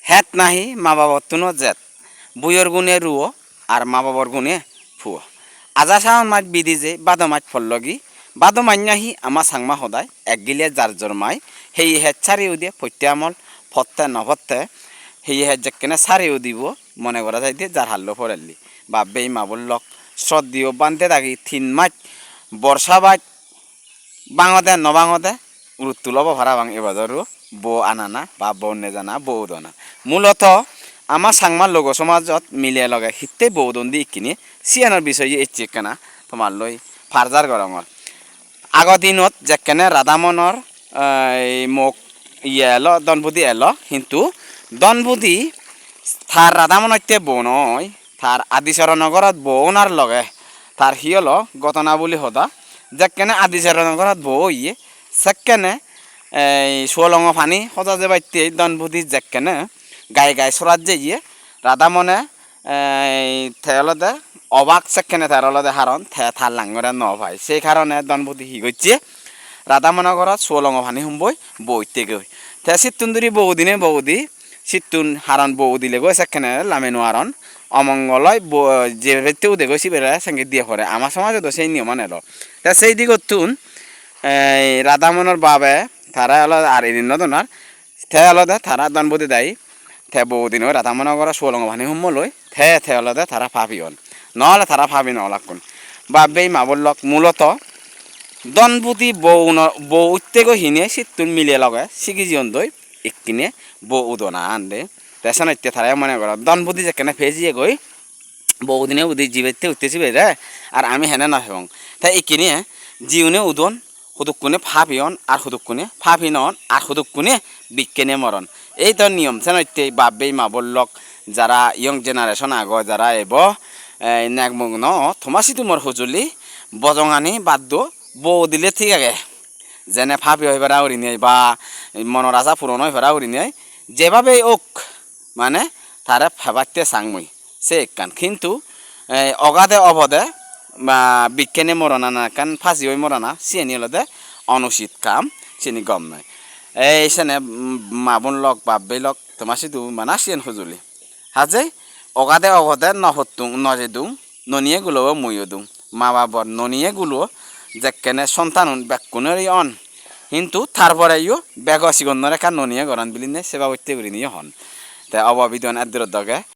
হেত নাহি মা বাবার তুনো জেত বুয়র গুণে রুয়ো আর মা বাবার গুণে ফুয়ো আজা সাহন মাছ বিধি যে বাদো মাছ ফললগি বাদো মান্যাহি আমা সাংমা সদায় এক গিলে যার জন্মাই সেই হেত ছাড়িও দিয়ে ফত্যে আমল ফত্তে নফত্তে সেই হেত যেকেনে ছাড়িও দিব মনে করা যায় দিয়ে যার হাল্লো ফরাল্লি বা বেই মাবুল লক শ্রদ্ধিও বান্ধে থাকি 3 মাস বর্ষা বাজ বাঙতে নবাঙতে উত্তুলব ভাড়া বাং এবারও বো আনানা বা বৌ নেজানা বৌদনা মূলত আমার সাংমার লোক সমাজত মিলিয়ে লগে হিতে বৌদন দি কিনি সিয়ানোর বিষয়ে এই চিকেনা তোমার লই ফার্জার গরমর আগৰ দিনত যেকেনে ৰাধামনৰ মোক এলো দনবুদি এলো কিন্তু দনবুদি থার রাধামনতে বৌ নয় থার আদিচরনগরত বৌনার লগে থার হিয়ল ঘটনা বুলি সদা যেকেনে আদিচরনগরত বৌ ইয়ে সেকেনে সোলং ফানি সজা যে বাইতে দনবুদি যেকেনে গাই গাই চরাত যে ইয়ে রাধামনে থেলতে অবাক সেকেনে থেরলদে হারণ থার লাঙরে ন ভাই সেই কারণে দনবুদি হি গচ্ছে রাধামনা ঘরত সোলং ফানি হুমবই বইতে গই থে সিতুন্দুরি বৌদিনে বৌদি সিতুন হারণ বৌ দিলে গো সেকেনে লামে নোয়ারণ অমঙ্গলয় যে বেতেও দেখো সিবেরা সঙ্গে দিয়ে পড়ে আমার সমাজে তো সেই নিয়ম এলো তা সেই দিকতুন রাধামনের বাবে তারা হলো আর এদিন নদনার থে হলদে তারা দনবুদি দায়ী থে বৌদিনও রাধামনা ঘর সোলং ফানি হুমলই থে হলদে তারা ভাবিয়ন নহলে তারা ভাবি নলাকুন বা বেই মাবলক মূলত দনবুদি বৌ উত্তেগ হিনে সিতুন মিলিয়ে লগে সিগিজিয়ন দই ইকিনে বৌ উদনা আনদে তেসন ইত্যে তারাই মনে করো দনবুদি যেখানে ফেজিয়ে গই বৌদিনে উদি জিবেতে উঠতেছি বেরে আর আমি হেনে না হেবং তাই ইকিনে জিউনে উদন হুদুকুনে ফাবিয়ন আর হুদুকুনে ফাবিনন আর হুদুকুনে বিজ্ঞানে মরণ এই তো নিয়ম সেন ইত্যে বাবেই মাবলক যারা ইয়ং জেনারেশন আগ যারা এব নেকমগ্ন থমাসি তোমার হুজুলি বজঙানি বাদ্য বৌ দিলে ঠিক আগে যেনে ফাবি হয়ে ফেরা উড়ি নেই বা মনের আশা পূরণ হয়ে ফেরা উড়ি নেই যেভাবে ওক মানে তারা ফেবাতে চাংমুই সে একখান কিন্তু অগাধে অবধে বা বিজ্ঞানে মরনা না কান ফাঁসি হয়ে মরনা চিনি হলদে অনুচিত কাম চিনি গম নয় এই সেনে মাবুন লক বাব্বে লক তোমার সিধু মানা চিয়েন সজুলি হাজে অগাধে অগধে নহতুং নজেদুং ননিয়ে গুলো মুইও দুং মা বাবার ননিয়ে গুলো যেকেনে সন্তান বেকুনের অন কিন্তু তারপরে ইও বেগ সিগন্নরে কান ননিয়ে গরান বিলিনে সেবা করতে করি নিয়ে হন তাই অবাবিদন এদের দগে